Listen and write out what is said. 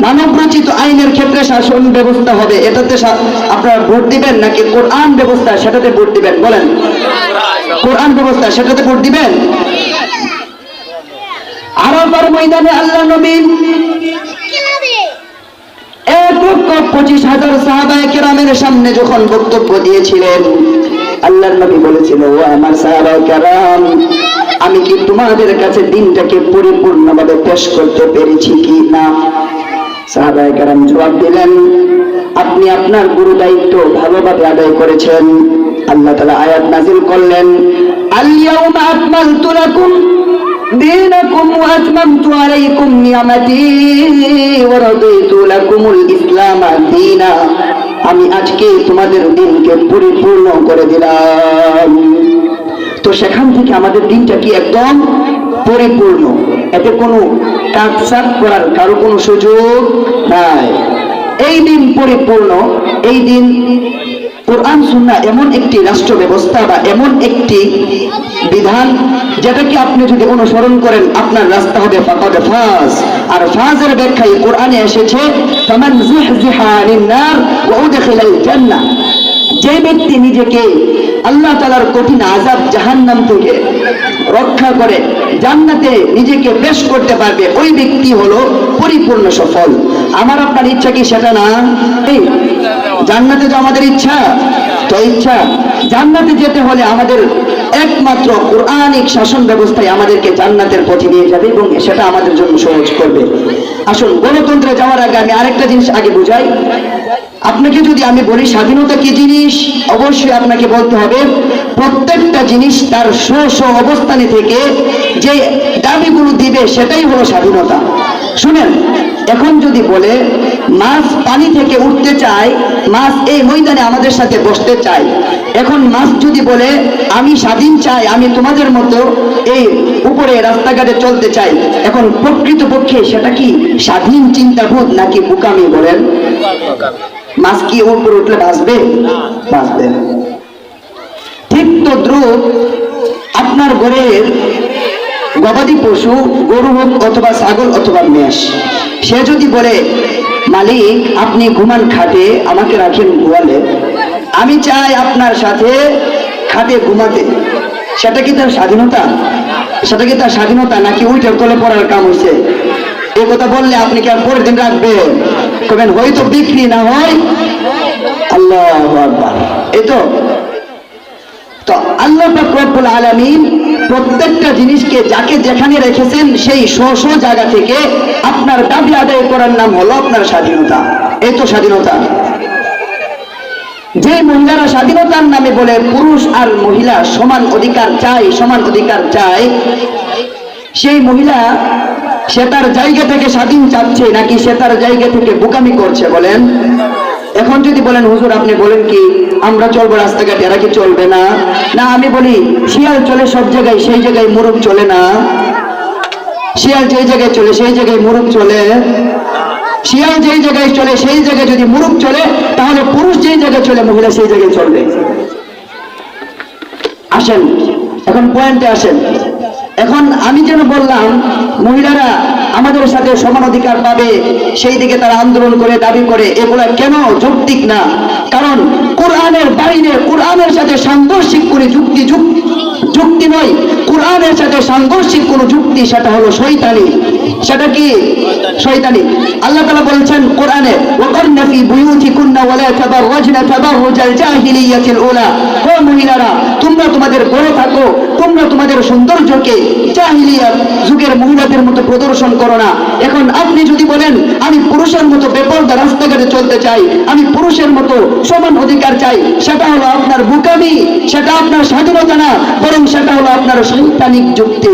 মানব রচিত আইনের ক্ষেত্রে শাসন ব্যবস্থা হবে, এটাতে আপনারা ভোট দিবেন নাকি কোরআন ব্যবস্থা সেটাতে ভোট দিবেন? বলেন, কোরআন ব্যবস্থা সেটাতে ভোট দিবেন? আরাফার ময়দানে আল্লাহ নবী 1,25,000 সাহাবায়ে কেরামের সামনে যখন বক্তব্য দিয়েছিলেন, আল্লাহর নবী বলেছিল, ও আমার সাহাবায়ে কেরাম, আমি কি তোমাদের কাছে দিনটাকে পরিপূর্ণভাবে পেশ করতে পেরেছি কি না? সাহাবায়ে কেরাম জবাব দিলেন, আপনি আপনার গুরু দায়িত্ব ভালোভাবে আদায় করেছেন। আল্লাহ তাআলা আয়াত নাযিল করলেন, আল ইয়াউমা আকমালতু লাকুম দীনাকুম ওয়া আতমামতু আলাইকুম নি'মাতি ওয়া রাদিতু লাকুমুল ইসলাম দীনা। আমি আজকে তোমাদের দিনকে পরিপূর্ণ করে দিলাম। তো সেখান থেকে আমাদের দিনটা কি একদম পরিপূর্ণ, এতে কোনো কাটছাট করার কারো কোনো সুযোগ নাই। এই দিন পরিপূর্ণ। এই দিন কোরআন সুন্নাহ এমন একটি রাষ্ট্র ব্যবস্থা বা এমন একটি বিধান যেটাকে আপনি যদি অনুসরণ করেন আপনার রাস্তা হবে ফাকাদ ফাজ। আর ফাজের ব্যাখ্যায় কোরআনে এসেছে, ফামান যুহযিহা আনিন নার ওয়া উদখিলাল জান্নাহ। যে ব্যক্তি নিজেকে আল্লাহ তাআলার কঠিন আযাব জাহান্নাম থেকে রক্ষা করে জান্নাতে নিজেকে পেশ করতে পারবে, ওই ব্যক্তি হলো পরিপূর্ণ সফল। আমার আপনার ইচ্ছা কি সেটা না? জান্নাতে তো আমাদের ইচ্ছা, তো ইচ্ছা জান্নাতে যেতে হলে আমাদের একমাত্র কোরআনিক শাসন ব্যবস্থায় আমাদেরকে জান্নাতের পথে নিয়ে যাবে এবং সেটা আমাদের জন্য সহজ করবে। আসুন, গণতন্ত্রে যাওয়ার আগে আমি আরেকটা জিনিস আগে বুঝাই। আপনাকে যদি আমি বলি স্বাধীনতা কি জিনিস, অবশ্যই আপনাকে বলতে হবে প্রত্যেকটা জিনিস তার স্ব অবস্থানে থেকে যে দাবিগুলো দিবে সেটাই হলো স্বাধীনতা। শুনেন, এখন যদি বলে মাছ পানি থেকে উঠতে চায়, মাছ এই ময়দানে আমাদের সাথে বসতে চায়, এখন মাছ যদি বলে আমি স্বাধীন চাই, আমি তোমাদের মতো এই উপরে রাস্তাঘাটে চলতে চাই, এখন প্রকৃতপক্ষে সেটা কি স্বাধীন চিন্তাবোধ নাকি বোকামি? বলেন, মাছ কি উপরে উঠলে বাঁচবে? বাঁচবে। ঠিক তদ্রুপ আপনার ঘরের গবাদি পশু, গরু হোক অথবা ছাগল অথবা মেষ, সে যদি বলে মালিক আপনি ঘুমান খাটে, আমাকে রাখেন গোয়ালে, আমি চাই আপনার সাথে খাটে ঘুমাতে, সেটা কি তার স্বাধীনতা? সেটা কি তার স্বাধীনতা নাকি উইটার তলে পড়ার কাম হয়েছে? এই কথা বললে আপনি কি আর পরের দিন রাখবেন? কবেন হয়তো বিক্রি না হয়। আল্লাহু আকবার। এই তো আল্লাহ পাক রব্বুল আলামিন প্রত্যেকটা জিনিসকে যাকে যেখানে রেখেছেন সেই স্ব জায়গা থেকে আপনার দাবি আদায় করার নাম হলো আপনার স্বাধীনতা। এই তো স্বাধীনতা। যে মহিলারা স্বাধীনতার নামে বলে পুরুষ আর মহিলা সমান অধিকার চাই, সমান অধিকার চাই, সেই মহিলা সে তার জায়গা থেকে স্বাধীন চাচ্ছে নাকি সে তার জায়গা থেকে বোকামি করছে? বলেন। এখন যদি বলেন হুজুর আপনি বলেন কি আমরা চলবো রাস্তাঘাটে, এরা কি চলবে না? না, আমি বলি শিয়াল চলে সব জায়গায়, সেই জায়গায় মুরগ চলে না। শিয়াল যেই জায়গায় চলে সেই জায়গায় মুরগ চলে। শিয়াল যেই জায়গায় চলে সেই জায়গায় যদি মুরগ চলে, তাহলে পুরুষ যেই জায়গায় চলে মহিলা সেই জায়গায় চলবে। আসেন এখন পয়েন্টে আসেন। এখন আমি যেন বললাম মহিলারা আমাদের সাথে সমান অধিকার পাবে, সেই দিকে তারা আন্দোলন করে দাবি করে, এগুলা কেন যৌক্তিক না? কারণ কোরআনের বাইরে কোরআনের সাথে সাংঘর্ষিক কোনো যুক্তি নয়। কোরআনের সাথে সাংঘর্ষিক কোন যুক্তি সেটা হলো শয়তানি। সেটা কি? শয়তানি। আল্লাহ তাআলা বলেছেন কোরআনে, ওয়াকারনা ফি বুয়ুতিকুন্না ওয়ালা তাবাররাজনা তাবাররুজাল জাহিলিয়াতিল উলা। ও মহিলারা, তোমরা তোমাদের ঘরে থাকো, তোমরা তোমাদের সৌন্দর্যকে জাহিলিয়াত যুগের মহিলাদের মতো প্রদর্শন করো না। এখন আপনি যদি বলেন আমি পুরুষের মতো বেপরদা রাস্তাঘাটে চলতে চাই, আমি পুরুষের মতো সমান অধিকার চাই, সেটা হলো আপনার বোকামি, সেটা আপনার স্বাধীনতা না, বরং সেটা হলো আপনার শয়তানিক যুক্তি।